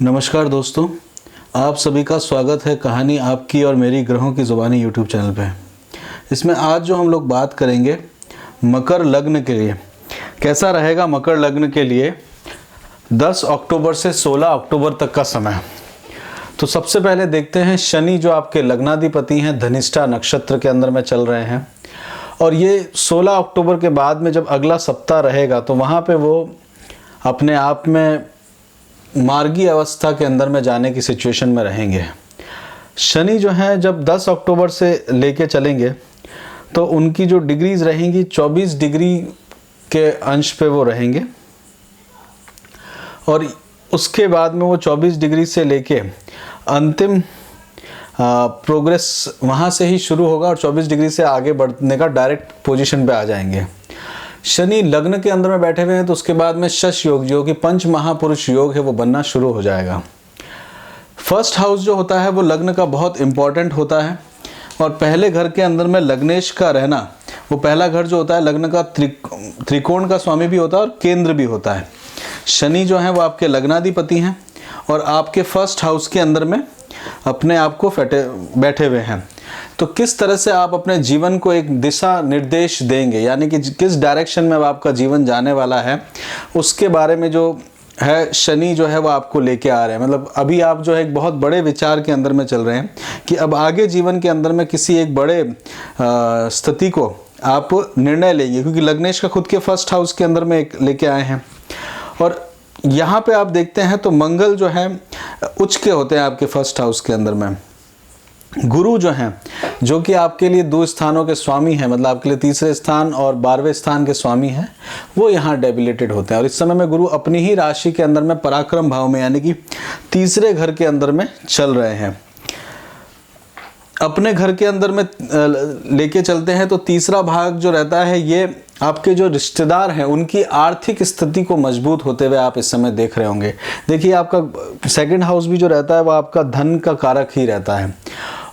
नमस्कार दोस्तों, आप सभी का स्वागत है कहानी आपकी और मेरी ग्रहों की ज़ुबानी यूट्यूब चैनल पे। इसमें आज जो हम लोग बात करेंगे मकर लग्न के लिए कैसा रहेगा। मकर लग्न के लिए 10 अक्टूबर से 16 अक्टूबर तक का समय। तो सबसे पहले देखते हैं शनि जो आपके लग्नाधिपति हैं धनिष्ठा नक्षत्र के अंदर में चल रहे हैं, और ये 16 अक्टूबर के बाद में जब अगला सप्ताह रहेगा तो वहाँ पे वो अपने आप में मार्गी अवस्था के अंदर में जाने की सिचुएशन में रहेंगे। शनि जो है जब 10 अक्टूबर से लेके चलेंगे तो उनकी जो डिग्रीज रहेंगी 24 डिग्री के अंश पे वो रहेंगे, और उसके बाद में वो 24 डिग्री से लेके अंतिम प्रोग्रेस वहाँ से ही शुरू होगा और 24 डिग्री से आगे बढ़ने का डायरेक्ट पोजीशन पे आ जाएंगे। शनि लग्न के अंदर में बैठे हुए हैं तो उसके बाद में शश योग जो कि पंच महापुरुष योग है वो बनना शुरू हो जाएगा। फर्स्ट हाउस जो होता है वो लग्न का बहुत इंपॉर्टेंट होता है, और पहले घर के अंदर में लग्नेश का रहना, वो पहला घर जो होता है लग्न का त्रिकोण का स्वामी भी होता है और केंद्र भी होता है। शनि जो है वो आपके लग्नाधिपति हैं और आपके फर्स्ट हाउस के अंदर में अपने आप को बैठे हुए हैं। तो किस तरह से आप अपने जीवन को एक दिशा निर्देश देंगे, यानी कि किस डायरेक्शन में आपका जीवन जाने वाला है, उसके बारे में जो है शनि जो है वो आपको लेके आ रहे हैं। मतलब अभी आप जो है एक बहुत बड़े विचार के अंदर में चल रहे हैं कि अब आगे जीवन के अंदर में किसी एक बड़े स्थिति को आप निर्णय लेंगे, क्योंकि लग्नेश का खुद के फर्स्ट हाउस के अंदर में एक लेके आए हैं। और यहाँ पे आप देखते हैं तो मंगल जो है उच्च के होते हैं आपके फर्स्ट हाउस के अंदर में। गुरु जो हैं जो कि आपके लिए 2 स्थानों के स्वामी हैं, मतलब आपके लिए तीसरे स्थान और 12वें स्थान के स्वामी हैं, वो यहाँ डेबिलिटेड होते हैं। और इस समय में गुरु अपनी ही राशि के अंदर में पराक्रम भाव में यानी कि तीसरे घर के अंदर में चल रहे हैं। अपने घर के अंदर में लेके चलते हैं तो तीसरा भाग जो रहता है ये आपके जो रिश्तेदार हैं उनकी आर्थिक स्थिति को मजबूत होते हुए आप इस समय देख रहे होंगे। देखिए आपका सेकंड हाउस भी जो रहता है वो आपका धन का कारक ही रहता है,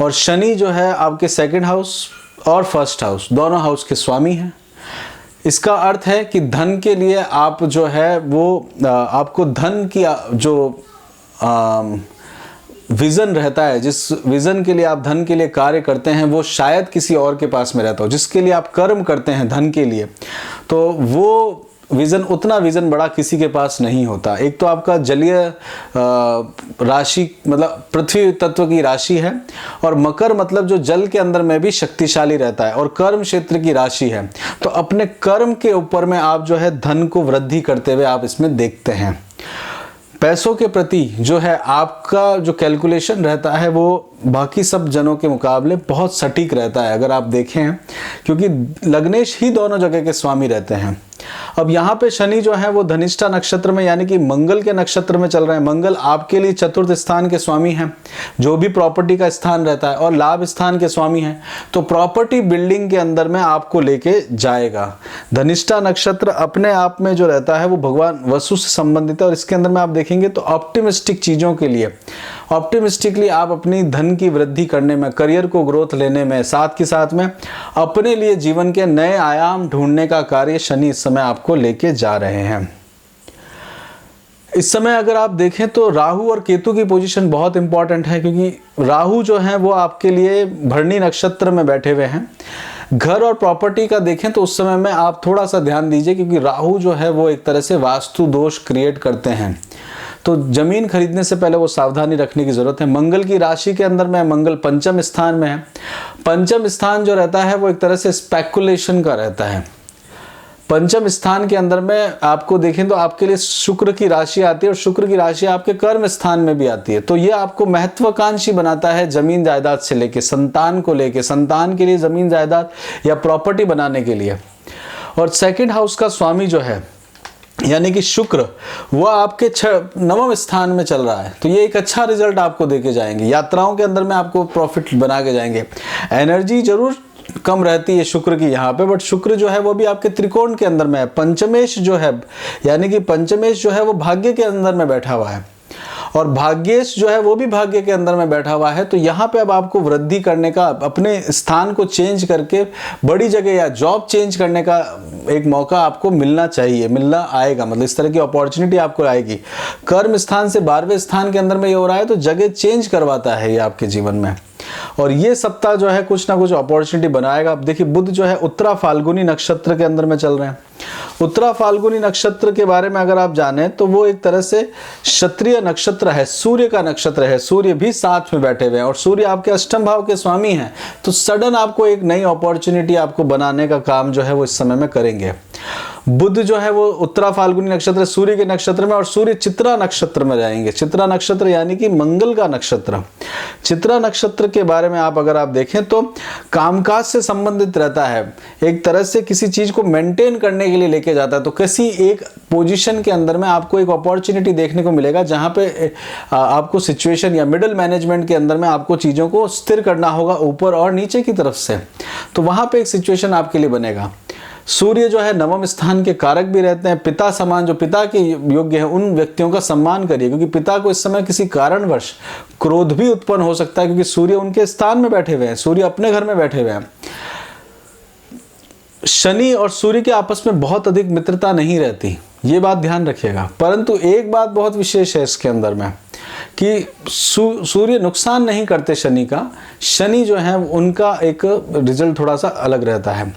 और शनि जो है आपके सेकंड हाउस और फर्स्ट हाउस दोनों हाउस के स्वामी हैं। इसका अर्थ है कि धन के लिए आप जो है वो आपको धन की जो विज़न रहता है, जिस विज़न के लिए आप धन के लिए कार्य करते हैं वो शायद किसी और के पास में रहता हो। जिसके लिए आप कर्म करते हैं धन के लिए, तो वो विज़न उतना विज़न बड़ा किसी के पास नहीं होता। एक तो आपका जलीय राशि मतलब पृथ्वी तत्व की राशि है, और मकर मतलब जो जल के अंदर में भी शक्तिशाली रहता है, और कर्म क्षेत्र की राशि है। तो अपने कर्म के ऊपर में आप जो है धन को वृद्धि करते हुए आप इसमें देखते हैं। पैसों के प्रति जो है आपका जो कैलकुलेशन रहता है वो बाकी सब जनों के मुकाबले बहुत सटीक रहता है, अगर आप देखें, क्योंकि लग्नेश ही दोनों जगह के स्वामी रहते हैं। अब यहाँ पे शनि जो है वो धनिष्ठा नक्षत्र में यानी कि मंगल के नक्षत्र में चल रहे हैं। मंगल आपके लिए चतुर्थ स्थान के स्वामी हैं, जो भी प्रॉपर्टी का स्थान रहता है, और लाभ स्थान के स्वामी हैं। तो प्रॉपर्टी बिल्डिंग के अंदर में आपको लेके जाएगा। धनिष्ठा नक्षत्र अपने आप में जो रहता है वो भगवान वसु से संबंधित है, और इसके अंदर में आप देखेंगे तो ऑप्टिमिस्टिक चीज़ों के लिए, ऑप्टिमिस्टिकली आप अपनी धन की वृद्धि करने में, करियर को ग्रोथ लेने में, साथ के साथ में अपने लिए जीवन के नए आयाम ढूंढने का कार्य शनि इस समय आपको लेके जा रहे हैं। इस समय अगर आप देखें तो राहु और केतु की पोजीशन बहुत इंपॉर्टेंट है, क्योंकि राहु जो है वो आपके लिए भरणी नक्षत्र में बैठे हुए हैं। घर और प्रॉपर्टी का देखें तो उस समय में आप थोड़ा सा ध्यान दीजिए, क्योंकि राहु जो है वो एक तरह से वास्तु दोष क्रिएट करते हैं। तो जमीन खरीदने से पहले वो सावधानी रखने की जरूरत है। मंगल की राशि के अंदर में मंगल पंचम स्थान में है। पंचम स्थान जो रहता है वो एक तरह से स्पेकुलेशन का रहता है। पंचम स्थान के अंदर में आपको देखें तो आपके लिए शुक्र की राशि आती है, और शुक्र की राशि आपके कर्म स्थान में भी आती है। तो ये आपको महत्वाकांक्षी बनाता है जमीन जायदाद से लेके संतान को लेके, संतान के लिए जमीन जायदाद या प्रॉपर्टी बनाने के लिए। और सेकंड हाउस का स्वामी जो है यानी कि शुक्र, वो आपके 9वें स्थान में चल रहा है। तो ये एक अच्छा रिजल्ट आपको देके जाएंगे। यात्राओं के अंदर में आपको प्रॉफिट बना के जाएंगे। एनर्जी जरूर कम रहती है शुक्र की यहाँ पे, बट शुक्र जो है वो भी आपके त्रिकोण के अंदर में है। पंचमेश जो है यानी कि पंचमेश जो है वो भाग्य के अंदर में बैठा हुआ है, और भाग्येश जो है वो भी भाग्य के अंदर में बैठा हुआ है। तो यहाँ पे अब आपको वृद्धि करने का, अपने स्थान को चेंज करके बड़ी जगह या जॉब चेंज करने का एक मौका आपको मिलना चाहिए, मिलना आएगा, मतलब इस तरह की अपॉर्चुनिटी आपको आएगी। कर्म स्थान से 12वें स्थान के अंदर में ये हो रहा है, तो जगह चेंज करवाता है ये आपके जीवन में। और ये सप्ताह जो है कुछ ना कुछ अपॉर्चुनिटी बनाएगा। अब देखिए बुध जो है उत्तरा फाल्गुनी नक्षत्र के अंदर में चल रहे हैं। उत्तरा फाल्गुनी नक्षत्र के बारे में अगर आप जाने तो वो एक तरह से क्षत्रिय नक्षत्र है, सूर्य का नक्षत्र है। सूर्य भी साथ में बैठे हुए हैं और सूर्य आपके अष्टम भाव के स्वामी हैं। तो सडन आपको एक नई अपॉर्चुनिटी आपको बनाने का काम जो है वो इस समय में करेंगे। बुध जो है वो उत्तरा फाल्गुनी नक्षत्र सूर्य के नक्षत्र में, और सूर्य चित्रा नक्षत्र में जाएंगे। चित्रा नक्षत्र यानी कि मंगल का नक्षत्र। चित्रा नक्षत्र के बारे में अगर आप देखें तो कामकाज से संबंधित रहता है, एक तरह से किसी चीज को मेंटेन करने के लिए लेके जाता है। तो किसी एक पोजीशन के अंदर में आपको एक अपॉर्चुनिटी देखने को मिलेगा जहां पे आपको सिचुएशन या मिडिल मैनेजमेंट के अंदर में आपको चीजों को स्थिर करना होगा ऊपर और नीचे की तरफ से। तो वहां पे एक सिचुएशन आपके लिए बनेगा। सूर्य जो है नवम स्थान के कारक भी रहते हैं। पिता समान, जो पिता के योग्य है उन व्यक्तियों का सम्मान करिए, क्योंकि पिता को इस समय किसी कारणवश क्रोध भी उत्पन्न हो सकता है, क्योंकि सूर्य उनके स्थान में बैठे हुए हैं, सूर्य अपने घर में बैठे हुए हैं। शनि और सूर्य के आपस में बहुत अधिक मित्रता नहीं रहती, ये बात ध्यान रखिएगा। परंतु एक बात बहुत विशेष है इसके अंदर में कि सूर्य नुकसान नहीं करते शनि का। शनि जो है उनका एक रिजल्ट थोड़ा सा अलग रहता है।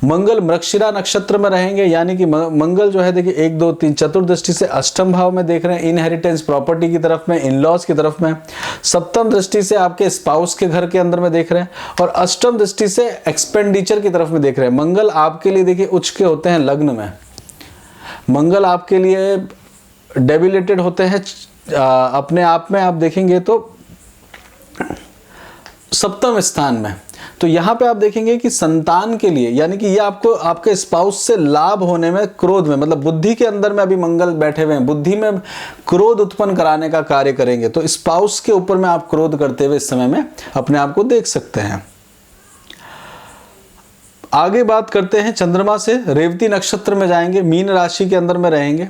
मंगल मृगशिरा नक्षत्र में रहेंगे, यानी कि मंगल जो है देखिए 1 2 3 चतुर्दृष्टि से अष्टम भाव में देख रहे हैं, इनहेरिटेंस प्रॉपर्टी की तरफ में, इन लॉज की तरफ में। सप्तम दृष्टि से आपके स्पाउस के घर के अंदर में देख रहे हैं, और अष्टम दृष्टि से एक्सपेंडिचर की तरफ में देख रहे हैं। मंगल आपके लिए देखिए उच्च के होते हैं लग्न में, मंगल आपके लिए डेबिलेटेड होते हैं अपने आप में आप देखेंगे तो सप्तम स्थान में। तो यहाँ पे आप देखेंगे कि संतान के लिए, यानी कि ये आपको आपके स्पाउस से लाभ होने में, क्रोध में, मतलब बुद्धि के अंदर में अभी मंगल बैठे हुए हैं, बुद्धि में क्रोध उत्पन्न कराने का कार्य करेंगे। तो स्पाउस के ऊपर में आप क्रोध करते हुए इस समय में अपने आप को देख सकते हैं। आगे बात करते हैं चंद्रमा से। रेवती नक्षत्र में जाएंगे, मीन राशि के अंदर में रहेंगे।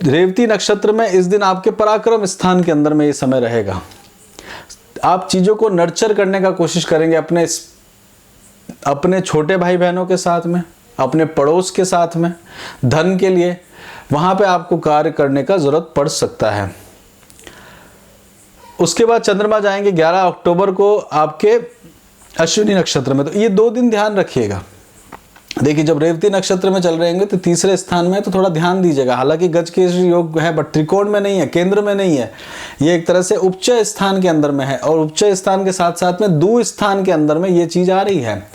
रेवती नक्षत्र में इस दिन आपके पराक्रम स्थान के अंदर में ये समय रहेगा। आप चीजों को नर्चर करने का कोशिश करेंगे अपने छोटे भाई बहनों के साथ में, अपने पड़ोस के साथ में, धन के लिए वहां पे आपको कार्य करने का जरूरत पड़ सकता है। उसके बाद चंद्रमा जाएंगे 11 अक्टूबर को आपके अश्विनी नक्षत्र में। तो ये 2 दिन ध्यान रखिएगा। देखिए जब रेवती नक्षत्र में चल रहे होंगे तो तीसरे स्थान में, तो थोड़ा ध्यान दीजिएगा। हालांकि गज के योग है, बट त्रिकोण में नहीं है, केंद्र में नहीं है, ये एक तरह से उपचय स्थान के अंदर में है, और उपचय स्थान के साथ साथ में दू स्थान के अंदर में ये चीज आ रही है।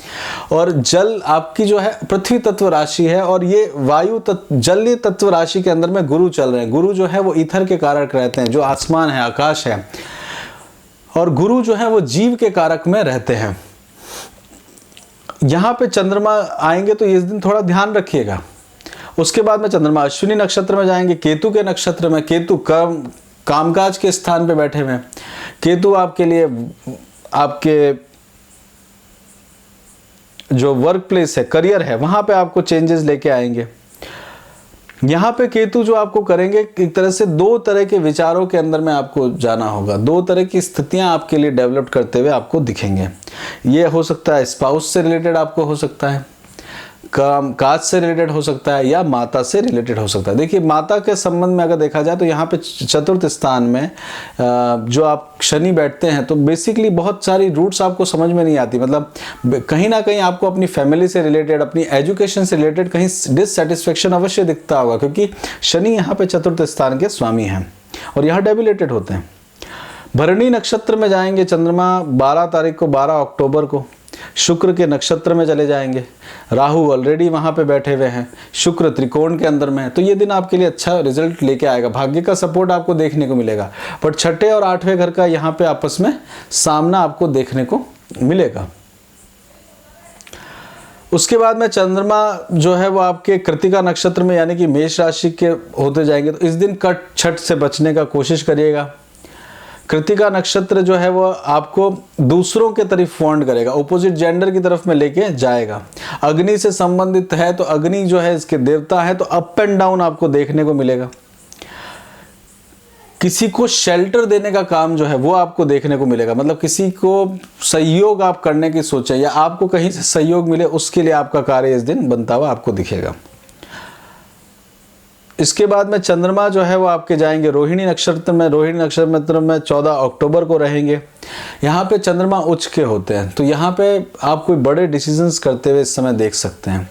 और जल आपकी जो है पृथ्वी तत्व राशि है, और ये वायु जलीय तत्व राशि के अंदर में गुरु चल रहे हैं। गुरु जो है वो ईथर के कारक रहते हैं, जो आसमान है, आकाश है, और गुरु जो है वो जीव के कारक में रहते हैं। यहाँ पे चंद्रमा आएंगे तो इस दिन थोड़ा ध्यान रखिएगा। उसके बाद में चंद्रमा अश्विनी नक्षत्र में जाएंगे, केतु के नक्षत्र में। केतु कामकाज के स्थान पे बैठे हुए हैं। केतु आपके लिए आपके जो वर्क प्लेस है, करियर है, वहां पे आपको चेंजेस लेके आएंगे। यहाँ पे केतु जो आपको करेंगे, एक तरह से 2 तरह के विचारों के अंदर में आपको जाना होगा। 2 तरह की स्थितियां आपके लिए डेवलप करते हुए आपको दिखेंगे। ये हो सकता है स्पाउस से रिलेटेड आपको हो सकता है, काम काज से रिलेटेड हो सकता है, या माता से रिलेटेड हो सकता है। देखिए माता के संबंध में अगर देखा जाए तो यहाँ पे चतुर्थ स्थान में जो आप शनि बैठते हैं, तो बेसिकली बहुत सारी रूट्स आपको समझ में नहीं आती। मतलब कहीं ना कहीं आपको अपनी फैमिली से रिलेटेड, अपनी एजुकेशन से रिलेटेड कहीं डिससेटिस्फेक्शन अवश्य दिखता होगा, क्योंकि शनि यहाँ पे चतुर्थ स्थान के स्वामी हैं और यहाँ डेबिलेटेड होते हैं। भरणी नक्षत्र में जाएंगे चंद्रमा 12 तारीख को, 12 अक्टूबर को। शुक्र के नक्षत्र में चले जाएंगे। राहु ऑलरेडी वहां पे बैठे हुए हैं, शुक्र त्रिकोण के अंदर में है। तो ये दिन आपके लिए अच्छा रिजल्ट लेके आएगा, भाग्य का सपोर्ट आपको देखने को मिलेगा। पर 6ठे और 8वें घर का यहाँ पे आपस में सामना आपको देखने को मिलेगा। उसके बाद में चंद्रमा जो है वो आपके कृतिका नक्षत्र में, यानी कि मेष राशि के होते जाएंगे। तो इस दिन कट छठ से बचने का कोशिश करिएगा। कृतिका नक्षत्र जो है वो आपको दूसरों के तरफ फॉन्ड करेगा, ऑपोजिट जेंडर की तरफ में लेके जाएगा। अग्नि से संबंधित है तो अग्नि जो है इसके देवता है, तो अप एंड डाउन आपको देखने को मिलेगा। किसी को शेल्टर देने का काम जो है वो आपको देखने को मिलेगा, मतलब किसी को सहयोग आप करने की सोचें या आपको कहीं से सहयोग मिले, उसके लिए आपका कार्य इस दिन बनता हुआ आपको दिखेगा। इसके बाद में चंद्रमा जो है वो आपके जाएंगे रोहिणी नक्षत्र में। रोहिणी नक्षत्र में 14 अक्टूबर को रहेंगे। यहाँ पे चंद्रमा उच्च के होते हैं, तो यहाँ पे आप कोई बड़े डिसीजंस करते हुए इस समय देख सकते हैं।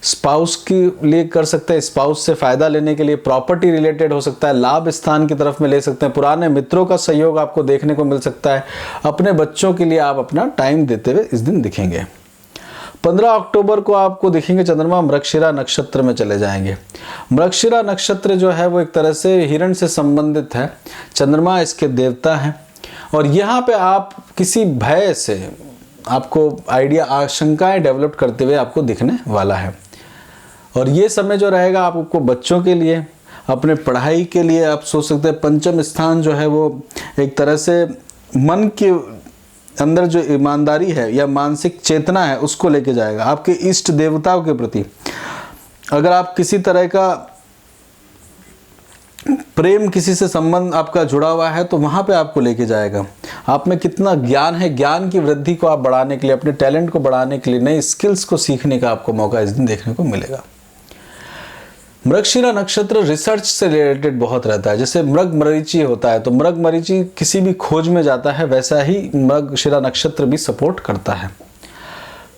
स्पाउस के लिए कर सकते हैं, स्पाउस से फायदा लेने के लिए, प्रॉपर्टी रिलेटेड हो सकता है, लाभ स्थान की तरफ में ले सकते हैं, पुराने मित्रों का सहयोग आपको देखने को मिल सकता है। अपने बच्चों के लिए आप अपना टाइम देते हुए इस दिन दिखेंगे। 15 अक्टूबर को आपको दिखेंगे चंद्रमा मृगशिरा नक्षत्र में चले जाएंगे। मृगशिरा नक्षत्र जो है वो एक तरह से हिरण से संबंधित है, चंद्रमा इसके देवता हैं, और यहाँ पे आप किसी भय से आपको आइडिया, आशंकाएं डेवलप करते हुए आपको दिखने वाला है। और ये समय जो रहेगा आपको बच्चों के लिए, अपने पढ़ाई के लिए आप सोच सकते हैं। पंचम स्थान जो है वो एक तरह से मन के अंदर जो ईमानदारी है या मानसिक चेतना है उसको लेके जाएगा। आपके इष्ट देवताओं के प्रति अगर आप किसी तरह का प्रेम, किसी से संबंध आपका जुड़ा हुआ है, तो वहाँ पे आपको लेके जाएगा। आप में कितना ज्ञान है, ज्ञान की वृद्धि को आप बढ़ाने के लिए, अपने टैलेंट को बढ़ाने के लिए, नए स्किल्स को सीखने का आपको मौका इस दिन देखने को मिलेगा। मृगशिरा नक्षत्र रिसर्च से रिलेटेड बहुत रहता है। जैसे मृगमरीचि होता है, तो मृगमरीचि किसी भी खोज में जाता है, वैसा ही मृगशिरा नक्षत्र भी सपोर्ट करता है।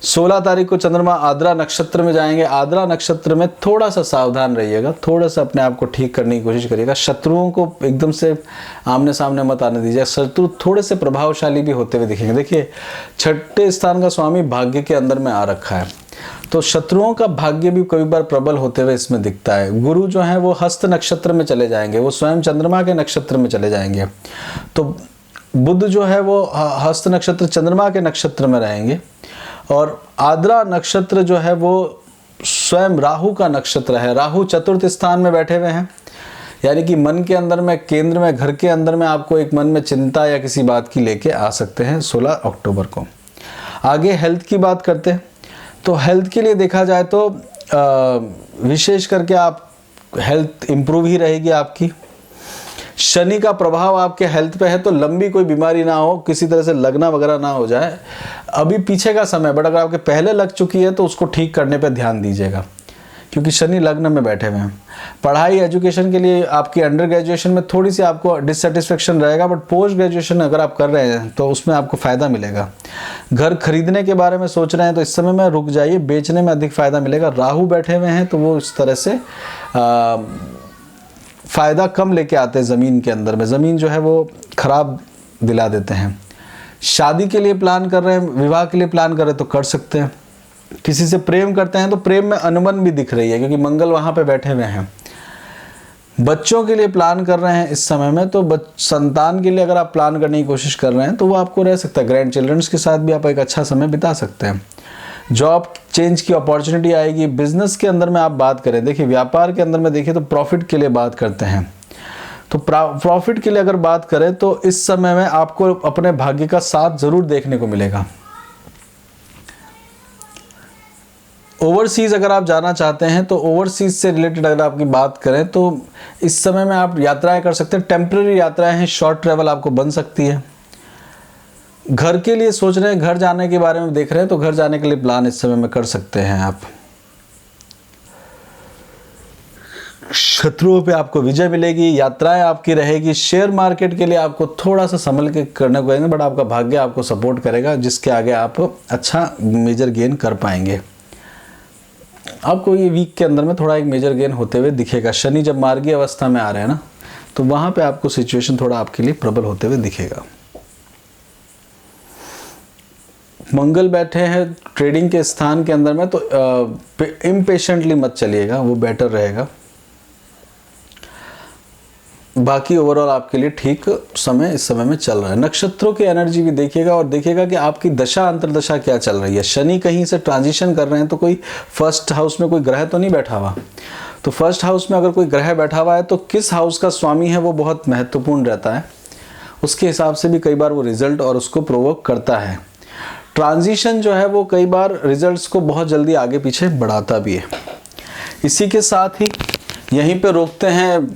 16 तारीख को चंद्रमा आद्रा नक्षत्र में जाएंगे। आद्रा नक्षत्र में थोड़ा सा सावधान रहिएगा, थोड़ा सा अपने आप को ठीक करने की कोशिश करिएगा। शत्रुओं को एकदम से आमने सामने मत आने दीजिए। शत्रु थोड़े से प्रभावशाली भी होते हुए दिखेंगे। देखिए, 6ठे स्थान का स्वामी भाग्य के अंदर में आ रखा है, तो शत्रुओं का भाग्य भी कई बार प्रबल होते हुए इसमें दिखता है। गुरु जो है वो हस्त नक्षत्र में चले जाएंगे, वो स्वयं चंद्रमा के नक्षत्र में चले जाएंगे। तो बुध जो है वो हस्त नक्षत्र चंद्रमा के नक्षत्र में रहेंगे, और आद्रा नक्षत्र जो है वो स्वयं राहु का नक्षत्र है। राहु चतुर्थ स्थान में बैठे हुए हैं, यानी कि मन के अंदर में, केंद्र में, घर के अंदर में आपको एक मन में चिंता या किसी बात की लेके आ सकते हैं 16 अक्टूबर को। आगे हेल्थ की बात करते हैं, तो हेल्थ के लिए देखा जाए तो विशेष करके आप हेल्थ इम्प्रूव ही रहेगी आपकी। शनि का प्रभाव आपके हेल्थ पे है, तो लंबी कोई बीमारी ना हो, किसी तरह से लगना वगैरह ना हो जाए। अभी पीछे का समय, बट अगर आपके पहले लग चुकी है तो उसको ठीक करने पे ध्यान दीजिएगा, क्योंकि शनि लग्न में बैठे हुए हैं। पढ़ाई, एजुकेशन के लिए आपकी अंडर ग्रेजुएशन में थोड़ी सी आपको डिससेटिस्फेक्शन रहेगा, बट पोस्ट ग्रेजुएशन अगर आप कर रहे हैं तो उसमें आपको फ़ायदा मिलेगा। घर खरीदने के बारे में सोच रहे हैं तो इस समय में रुक जाइए, बेचने में अधिक फ़ायदा मिलेगा। राहु बैठे हुए हैं तो वो इस तरह से फ़ायदा कम लेके आते हैं ज़मीन के अंदर में। ज़मीन जो है वो ख़राब दिला देते हैं। शादी के लिए प्लान कर रहे हैं, विवाह के लिए प्लान कर रहे हैं तो कर सकते हैं। किसी से प्रेम करते हैं तो प्रेम में अनबन भी दिख रही है, क्योंकि मंगल वहाँ पे बैठे हुए हैं। बच्चों के लिए प्लान कर रहे हैं इस समय में, तो संतान के लिए अगर आप प्लान करने की कोशिश कर रहे हैं तो वो आपको रह सकता है। ग्रैंड चिल्ड्रंस के साथ भी आप एक अच्छा समय बिता सकते हैं। जॉब चेंज की अपॉर्चुनिटी आएगी। बिजनेस के अंदर में आप बात करें, देखिए व्यापार के अंदर में देखिए तो प्रॉफिट के लिए बात करते हैं, तो प्रॉफिट के लिए अगर बात करें तो इस समय में आपको अपने भाग्य का साथ जरूर देखने को मिलेगा। ओवरसीज अगर आप जाना चाहते हैं तो ओवरसीज से रिलेटेड अगर आपकी बात करें तो इस समय में आप यात्राएं कर सकते हैं। टेम्पररी यात्राएं हैं, शॉर्ट ट्रैवल आपको बन सकती है। घर के लिए सोच रहे हैं, घर जाने के बारे में देख रहे हैं तो घर जाने के लिए प्लान इस समय में कर सकते हैं आप। शत्रुओं पे आपको विजय मिलेगी, यात्राएं आपकी रहेगी। शेयर मार्केट के लिए आपको थोड़ा सा संभल के करने को पड़ेगा, बट आपका भाग्य आपको सपोर्ट करेगा, जिसके आगे आप अच्छा मेजर गेन कर पाएंगे। आपको ये वीक के अंदर में थोड़ा एक मेजर गेन होते हुए दिखेगा। शनि जब मार्गी अवस्था में आ रहे हैं ना, तो वहाँ पे आपको सिचुएशन थोड़ा आपके लिए प्रबल होते हुए दिखेगा। मंगल बैठे हैं ट्रेडिंग के स्थान के अंदर में, तो इम्पेशेंटली मत चलिएगा, वो बेटर रहेगा। बाकी ओवरऑल आपके लिए ठीक समय इस समय में चल रहा है। नक्षत्रों की एनर्जी भी देखिएगा और देखिएगा कि आपकी दशा अंतर्दशा क्या चल रही है। शनि कहीं से ट्रांजिशन कर रहे हैं तो कोई फर्स्ट हाउस में कोई ग्रह तो नहीं बैठा हुआ, तो फर्स्ट हाउस में अगर कोई ग्रह बैठा हुआ है तो किस हाउस का स्वामी है वो बहुत महत्वपूर्ण रहता है। उसके हिसाब से भी कई बार वो रिजल्ट और उसको प्रोवोक करता है। ट्रांजिशन जो है वो कई बार रिजल्ट्स को बहुत जल्दी आगे पीछे बढ़ाता भी है। इसी के साथ ही यहीं पे रोकते हैं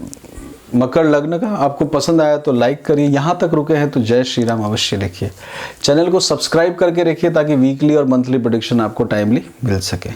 मकर लग्न का आपको पसंद आया तो लाइक करिए, यहाँ तक रुके हैं तो जय श्री राम अवश्य लिखिए। चैनल को सब्सक्राइब करके रखिए ताकि वीकली और मंथली प्रेडिक्शन आपको टाइमली मिल सके।